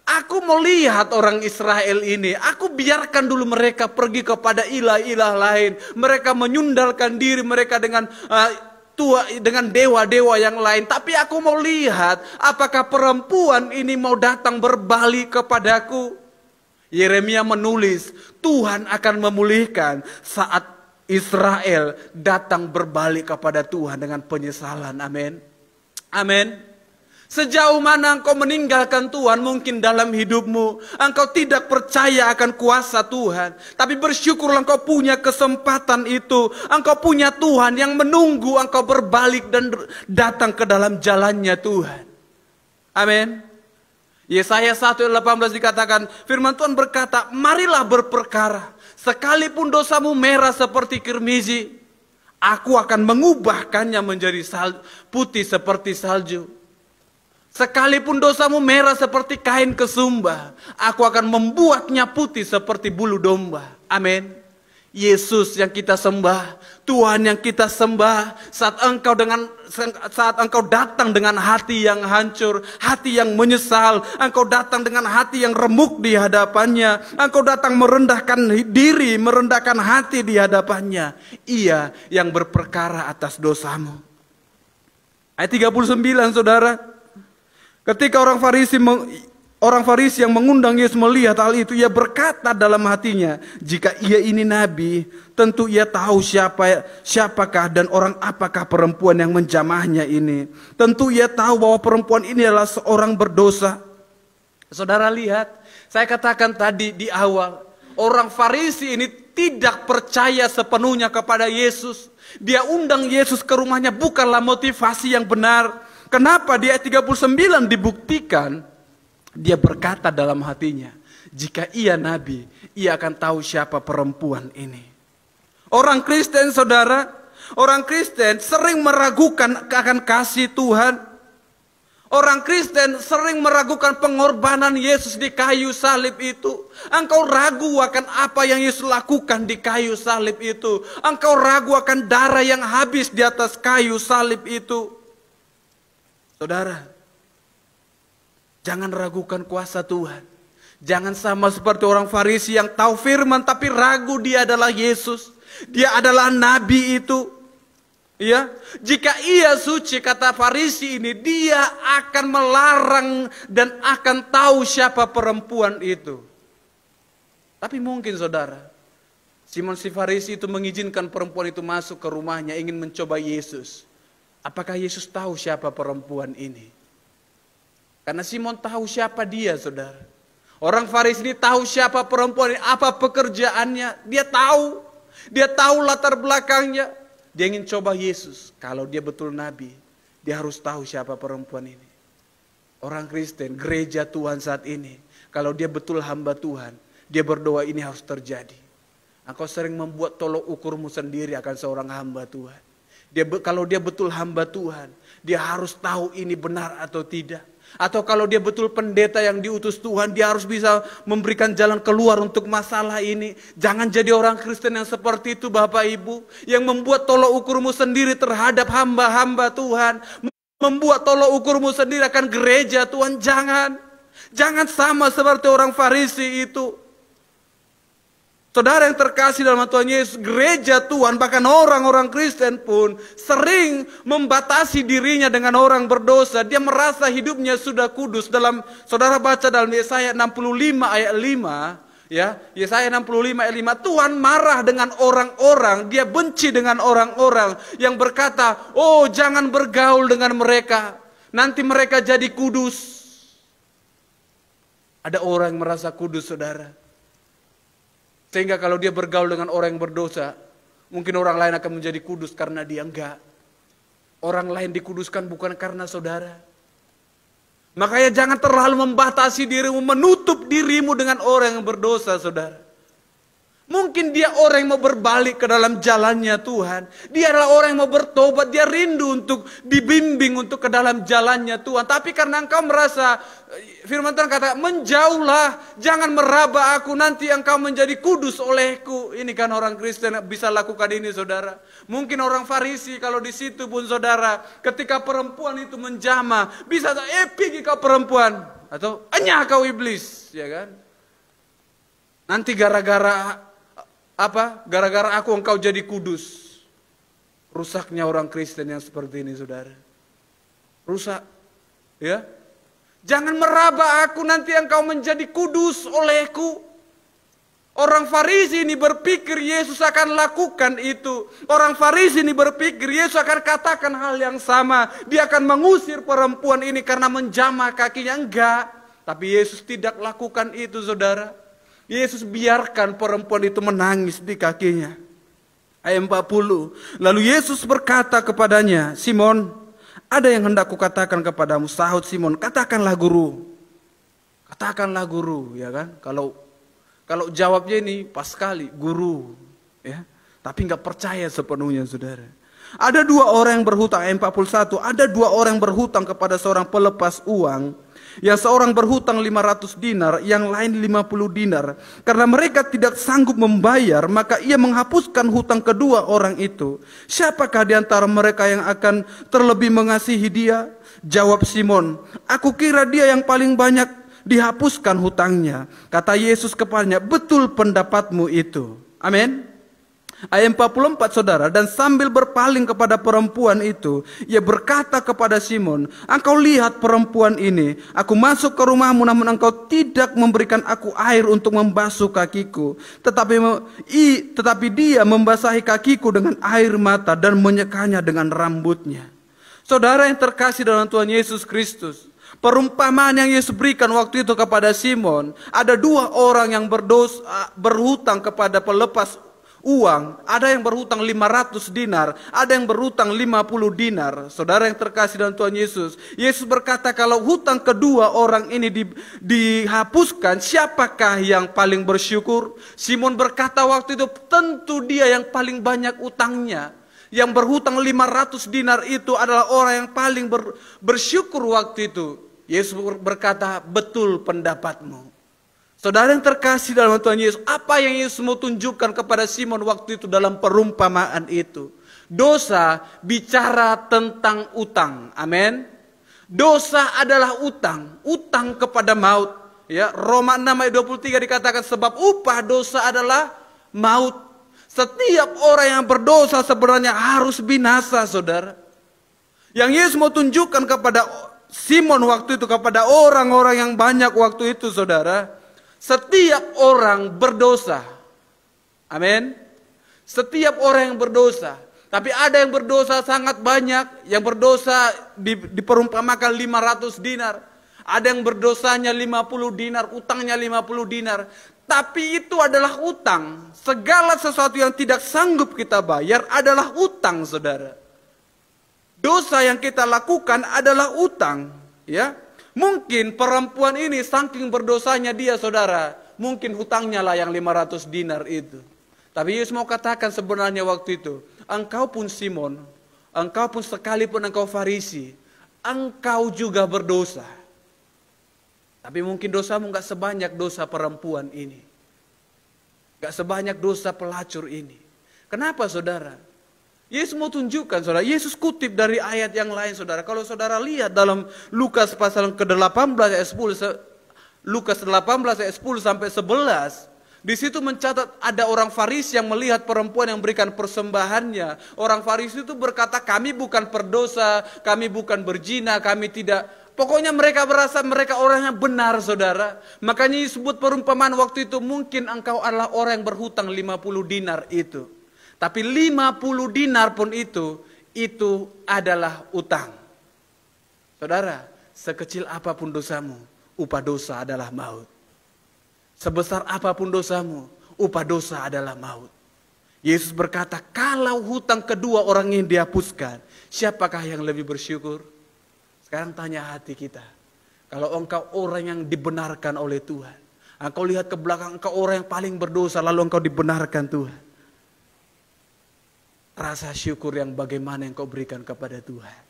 aku melihat orang Israel ini, aku biarkan dulu mereka pergi kepada ilah-ilah lain. Mereka menyundalkan diri mereka dengan dewa-dewa yang lain. Tapi aku mau lihat apakah perempuan ini mau datang berbalik kepadaku. Yeremia menulis, Tuhan akan memulihkan saat Israel datang berbalik kepada Tuhan dengan penyesalan. Amin. Amin. Sejauh mana engkau meninggalkan Tuhan mungkin dalam hidupmu, engkau tidak percaya akan kuasa Tuhan. Tapi bersyukurlah engkau punya kesempatan itu. Engkau punya Tuhan yang menunggu engkau berbalik dan datang ke dalam jalannya Tuhan. Amin. Yesaya 1 ayat 18 dikatakan, firman Tuhan berkata, marilah berperkara. Sekalipun dosamu merah seperti kirmizi, aku akan mengubahkannya menjadi putih seperti salju. Sekalipun dosamu merah seperti kain kesumba, aku akan membuatnya putih seperti bulu domba. Amin. Yesus yang kita sembah, Tuhan yang kita sembah, saat engkau datang dengan hati yang hancur, hati yang menyesal, engkau datang dengan hati yang remuk di hadapannya, engkau datang merendahkan diri, merendahkan hati di hadapannya, Ia yang berperkara atas dosamu. Ayat 39, saudara. Ketika orang Farisi orang Farisi yang mengundang Yesus melihat hal itu, ia berkata dalam hatinya, jika ia ini nabi, tentu ia tahu siapakah dan orang apakah perempuan yang menjamahnya ini. Tentu ia tahu bahwa perempuan ini adalah seorang berdosa. Saudara lihat, saya katakan tadi di awal, orang Farisi ini tidak percaya sepenuhnya kepada Yesus. Dia undang Yesus ke rumahnya bukanlah motivasi yang benar. Kenapa di ayat 39 dibuktikan? Dia berkata dalam hatinya, jika ia nabi, ia akan tahu siapa perempuan ini. Orang Kristen, saudara, orang Kristen sering meragukan akan kasih Tuhan. Orang Kristen sering meragukan pengorbanan Yesus di kayu salib itu. Engkau ragu akan apa yang Yesus lakukan di kayu salib itu. Engkau ragu akan darah yang habis di atas kayu salib itu. Saudara, jangan ragukan kuasa Tuhan. Jangan sama seperti orang Farisi yang tahu firman tapi ragu dia adalah Yesus. Dia adalah nabi itu. Ya, jika ia suci, kata Farisi ini, dia akan melarang dan akan tahu siapa perempuan itu. Tapi mungkin saudara, Simon si Farisi itu mengizinkan perempuan itu masuk ke rumahnya ingin mencoba Yesus. Apakah Yesus tahu siapa perempuan ini? Karena Simon tahu siapa dia, saudara. Orang Farisi ini tahu siapa perempuan ini, apa pekerjaannya. Dia tahu latar belakangnya. Dia ingin coba Yesus. Kalau dia betul nabi, dia harus tahu siapa perempuan ini. Orang Kristen, gereja Tuhan saat ini, kalau dia betul hamba Tuhan, dia berdoa ini harus terjadi. Engkau sering membuat tolok ukurmu sendiri akan seorang hamba Tuhan. Kalau dia betul hamba Tuhan, dia harus tahu ini benar atau tidak. Atau kalau dia betul pendeta yang diutus Tuhan, dia harus bisa memberikan jalan keluar untuk masalah ini. Jangan jadi orang Kristen yang seperti itu Bapak Ibu, yang membuat tolok ukurmu sendiri terhadap hamba-hamba Tuhan. Membuat tolok ukurmu sendiri akan gereja Tuhan. Jangan sama seperti orang Farisi itu. Saudara yang terkasih dalam Tuhan Yesus, gereja Tuhan, bahkan orang-orang Kristen pun sering membatasi dirinya dengan orang berdosa. Dia merasa hidupnya sudah kudus. Saudara baca dalam Yesaya 65 ayat 5, ya, Yesaya 65 ayat 5, Tuhan marah dengan orang-orang, dia benci dengan orang-orang yang berkata, oh jangan bergaul dengan mereka, nanti mereka jadi kudus. Ada orang yang merasa kudus, saudara. Sehingga kalau dia bergaul dengan orang yang berdosa, mungkin orang lain akan menjadi kudus karena dia enggak. Orang lain dikuduskan bukan karena saudara. Makanya jangan terlalu membatasi dirimu, menutup dirimu dengan orang yang berdosa, saudara. Mungkin dia orang yang mau berbalik ke dalam jalannya Tuhan. Dia adalah orang yang mau bertobat. Dia rindu untuk dibimbing untuk ke dalam jalannya Tuhan. Tapi karena engkau merasa, firman Tuhan kata, menjauhlah, jangan meraba aku, nanti engkau menjadi kudus olehku. Ini kan orang Kristen bisa lakukan ini, saudara. Mungkin orang Farisi kalau di situ pun, saudara, ketika perempuan itu menjamah, bisa pergi kau perempuan, atau enyah kau iblis, ya kan? Nanti gara-gara aku engkau jadi kudus. Rusaknya orang Kristen yang seperti ini, saudara. Rusak. Ya. Jangan meraba aku, nanti engkau menjadi kudus olehku. Orang Farisi ini berpikir Yesus akan lakukan itu. Orang Farisi ini berpikir Yesus akan katakan hal yang sama. Dia akan mengusir perempuan ini karena menjamah kakinya. Enggak. Tapi Yesus tidak lakukan itu, saudara. Yesus biarkan perempuan itu menangis di kakinya. Ayat 40. Lalu Yesus berkata kepadanya, Simon, ada yang hendak kukatakan kepadamu. Sahut Simon, katakanlah guru. Katakanlah guru, ya kan? Kalau jawabnya ini pas sekali, guru, ya. Tapi nggak percaya sepenuhnya, saudara. Ada dua orang yang berhutang, ayat 41. Ada dua orang yang berhutang kepada seorang pelepas uang. Yang seorang berhutang 500 dinar, yang lain 50 dinar. Karena mereka tidak sanggup membayar, maka ia menghapuskan hutang kedua orang itu. Siapakah di antara mereka yang akan terlebih mengasihi dia? Jawab Simon, aku kira dia yang paling banyak dihapuskan hutangnya. Kata Yesus kepadanya, betul pendapatmu itu. Amin. Ayat 44 saudara, dan sambil berpaling kepada perempuan itu, ia berkata kepada Simon, engkau lihat perempuan ini, aku masuk ke rumahmu namun engkau tidak memberikan aku air untuk membasuh kakiku. Tetapi dia membasahi kakiku dengan air mata dan menyekanya dengan rambutnya. Saudara yang terkasih dalam Tuhan Yesus Kristus, perumpamaan yang Yesus berikan waktu itu kepada Simon, ada dua orang yang berhutang kepada pelepas uang, ada yang berhutang 500 dinar, ada yang berhutang 50 dinar. Saudara yang terkasih dalam Tuhan Yesus, Yesus berkata kalau hutang kedua orang ini dihapuskan, siapakah yang paling bersyukur? Simon berkata waktu itu, tentu dia yang paling banyak utangnya. Yang berhutang 500 dinar itu adalah orang yang paling bersyukur waktu itu. Yesus berkata, betul pendapatmu. Saudara yang terkasih dalam Tuhan Yesus, apa yang Yesus mau tunjukkan kepada Simon waktu itu dalam perumpamaan itu? Dosa bicara tentang utang. Amin. Dosa adalah utang, utang kepada maut. Ya, Roma 6 ayat 23 dikatakan sebab upah dosa adalah maut. Setiap orang yang berdosa sebenarnya harus binasa, saudara. Yang Yesus mau tunjukkan kepada Simon waktu itu, kepada orang-orang yang banyak waktu itu, saudara, setiap orang berdosa. Amin. Setiap orang yang berdosa. Tapi ada yang berdosa sangat banyak. Yang berdosa diperumpamakan 500 dinar. Ada yang berdosanya 50 dinar. Utangnya 50 dinar. Tapi itu adalah utang. Segala sesuatu yang tidak sanggup kita bayar adalah utang, saudara. Dosa yang kita lakukan adalah utang. Ya. Mungkin perempuan ini saking berdosanya dia, saudara, mungkin hutangnya lah yang 500 dinar itu. Tapi Yesus mau katakan sebenarnya waktu itu, engkau pun Simon, engkau pun sekalipun engkau Farisi, engkau juga berdosa. Tapi mungkin dosamu gak sebanyak dosa perempuan ini. Gak sebanyak dosa pelacur ini. Kenapa, saudara? Yesus mau tunjukkan, saudara. Yesus kutip dari ayat yang lain, saudara. Kalau saudara lihat dalam Lukas pasal ke-18 ayat 10, Lukas 18 ayat 10 sampai 11, di situ mencatat ada orang Farisi yang melihat perempuan yang berikan persembahannya. Orang Farisi itu berkata, kami bukan berdosa, kami bukan berzina, kami tidak. Pokoknya mereka berasa mereka orang yang benar, saudara. Makanya disebut perumpamaan waktu itu, mungkin engkau adalah orang yang berhutang 50 dinar itu. Tapi 50 dinar pun itu adalah utang. Saudara, sekecil apapun dosamu, upah dosa adalah maut. Sebesar apapun dosamu, upah dosa adalah maut. Yesus berkata, kalau hutang kedua orang ini dihapuskan, siapakah yang lebih bersyukur? Sekarang tanya hati kita. Kalau engkau orang yang dibenarkan oleh Tuhan, engkau lihat ke belakang, engkau orang yang paling berdosa, lalu engkau dibenarkan Tuhan. Rasa syukur yang bagaimana yang kau berikan kepada Tuhan.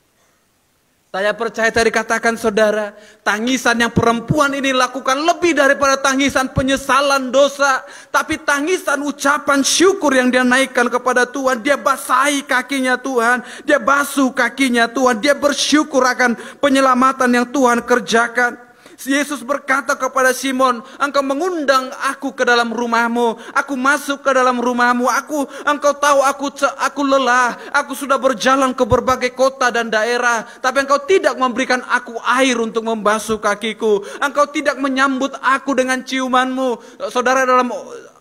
Saya percaya tadi katakan saudara, tangisan yang perempuan ini lakukan lebih daripada tangisan penyesalan dosa. Tapi tangisan ucapan syukur yang dia naikkan kepada Tuhan. Dia basahi kakinya Tuhan, dia basuh kakinya Tuhan, dia bersyukur akan penyelamatan yang Tuhan kerjakan. Yesus berkata kepada Simon, engkau mengundang aku ke dalam rumahmu, aku masuk ke dalam rumahmu, engkau tahu aku lelah, aku sudah berjalan ke berbagai kota dan daerah, tapi engkau tidak memberikan aku air untuk membasuh kakiku, engkau tidak menyambut aku dengan ciumanmu. Saudara, dalam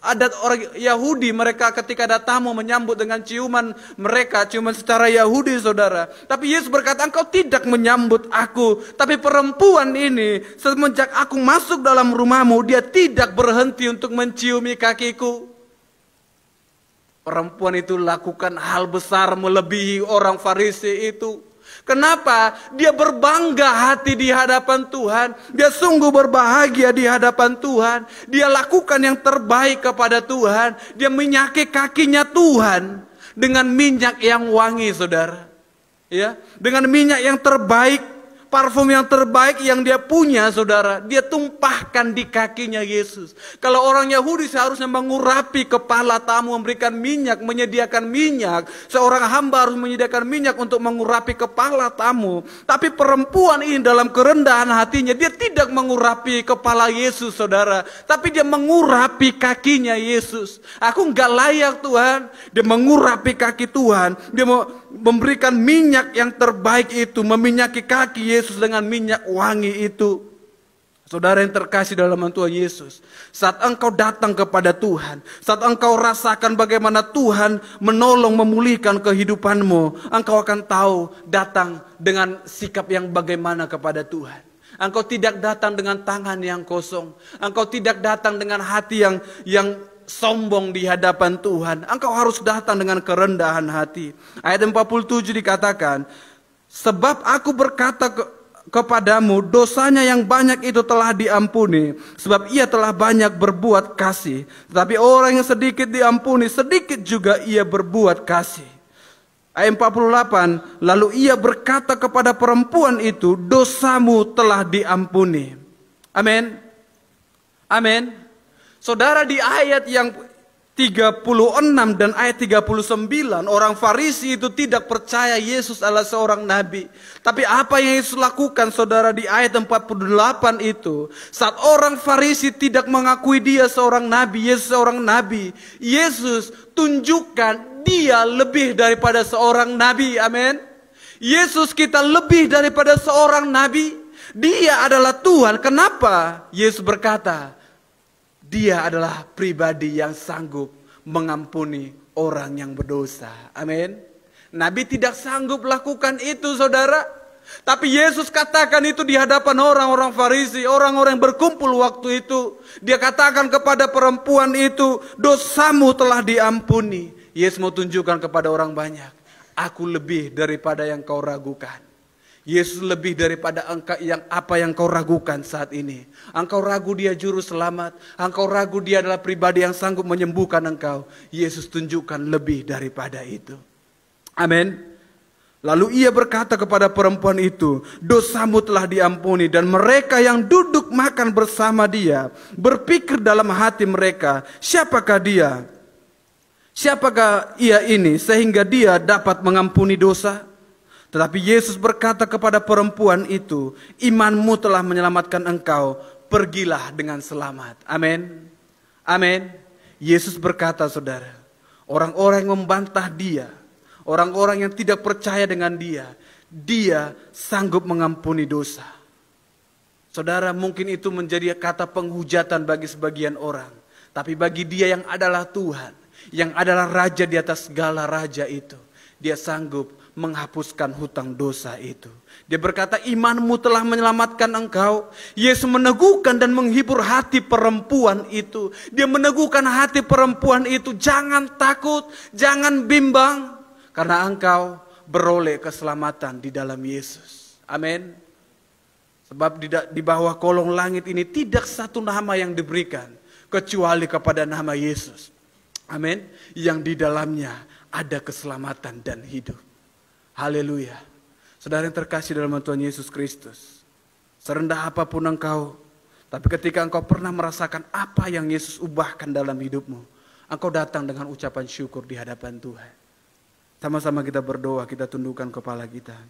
adat orang Yahudi, mereka ketika ada tamu menyambut dengan ciuman mereka, ciuman secara Yahudi, saudara. Tapi Yesus berkata, engkau tidak menyambut aku. Tapi perempuan ini, semenjak aku masuk dalam rumahmu, dia tidak berhenti untuk menciumi kakiku. Perempuan itu lakukan hal besar melebihi orang Farisi itu. Kenapa? Dia berbangga hati di hadapan Tuhan. Dia sungguh berbahagia di hadapan Tuhan. Dia lakukan yang terbaik kepada Tuhan. Dia minyaki kakinya Tuhan dengan minyak yang wangi, saudara. Ya, dengan minyak yang terbaik. parfum yang terbaik yang dia punya, saudara, dia tumpahkan di kakinya Yesus. Kalau orang Yahudi seharusnya mengurapi kepala tamu, memberikan minyak, menyediakan minyak. Seorang hamba harus menyediakan minyak untuk mengurapi kepala tamu. Tapi perempuan ini dalam kerendahan hatinya, dia tidak mengurapi kepala Yesus, saudara. Tapi dia mengurapi kakinya Yesus. Aku nggak layak, Tuhan. Dia mengurapi kaki Tuhan. Dia mau memberikan minyak yang terbaik itu, meminyaki kaki Yesus dengan minyak wangi itu. Saudara yang terkasih dalam Tuhan Yesus, saat engkau datang kepada Tuhan, saat engkau rasakan bagaimana Tuhan menolong memulihkan kehidupanmu, engkau akan tahu datang dengan sikap yang bagaimana kepada Tuhan. Engkau tidak datang dengan tangan yang kosong, engkau tidak datang dengan hati yang sombong di hadapan Tuhan. Engkau harus datang dengan kerendahan hati. Ayat 47 dikatakan, sebab aku berkata kepadamu, dosanya yang banyak itu telah diampuni, sebab ia telah banyak berbuat kasih. Tetapi orang yang sedikit diampuni, sedikit juga ia berbuat kasih. Ayat 48, lalu ia berkata kepada perempuan itu, dosamu telah diampuni. Amin. Amin. Saudara, di ayat yang 36 dan ayat 39, orang Farisi itu tidak percaya Yesus adalah seorang nabi. Tapi apa yang Yesus lakukan, saudara, di ayat 48 itu, saat orang Farisi tidak mengakui dia seorang nabi, Yesus seorang nabi, Yesus tunjukkan dia lebih daripada seorang nabi. Amin. Yesus kita lebih daripada seorang nabi. Dia adalah Tuhan. Kenapa? Yesus berkata, dia adalah pribadi yang sanggup mengampuni orang yang berdosa. Amin. Nabi tidak sanggup lakukan itu, saudara. Tapi Yesus katakan itu di hadapan orang-orang Farisi, orang-orang yang berkumpul waktu itu. Dia katakan kepada perempuan itu, dosamu telah diampuni. Yesus mau tunjukkan kepada orang banyak, aku lebih daripada yang kau ragukan. Yesus lebih daripada apa yang kau ragukan saat ini. Engkau ragu dia juru selamat. Engkau ragu dia adalah pribadi yang sanggup menyembuhkan engkau. Yesus tunjukkan lebih daripada itu. Amin. Lalu ia berkata kepada perempuan itu, dosamu telah diampuni. Dan mereka yang duduk makan bersama dia berpikir dalam hati mereka, siapakah dia? Siapakah ia ini sehingga dia dapat mengampuni dosa? Tetapi Yesus berkata kepada perempuan itu, imanmu telah menyelamatkan engkau, pergilah dengan selamat. Amin. Amin. Yesus berkata, saudara, orang-orang yang membantah dia, orang-orang yang tidak percaya dengan dia, dia sanggup mengampuni dosa. Saudara, mungkin itu menjadi kata penghujatan bagi sebagian orang. Tapi bagi dia yang adalah Tuhan, yang adalah Raja di atas segala raja itu, dia sanggup menghapuskan hutang dosa itu. Dia berkata, imanmu telah menyelamatkan engkau. Yesus meneguhkan dan menghibur hati perempuan itu. Dia meneguhkan hati perempuan itu, jangan takut, jangan bimbang, karena engkau beroleh keselamatan di dalam Yesus. Amin. Sebab di bawah kolong langit ini tidak satu nama yang diberikan kecuali kepada nama Yesus. Amin. Yang di dalamnya ada keselamatan dan hidup. Haleluya. Saudara yang terkasih dalam Tuhan Yesus Kristus, serendah apapun engkau, tapi ketika engkau pernah merasakan apa yang Yesus ubahkan dalam hidupmu, engkau datang dengan ucapan syukur di hadapan Tuhan. Sama-sama kita berdoa, kita tundukkan kepala kita.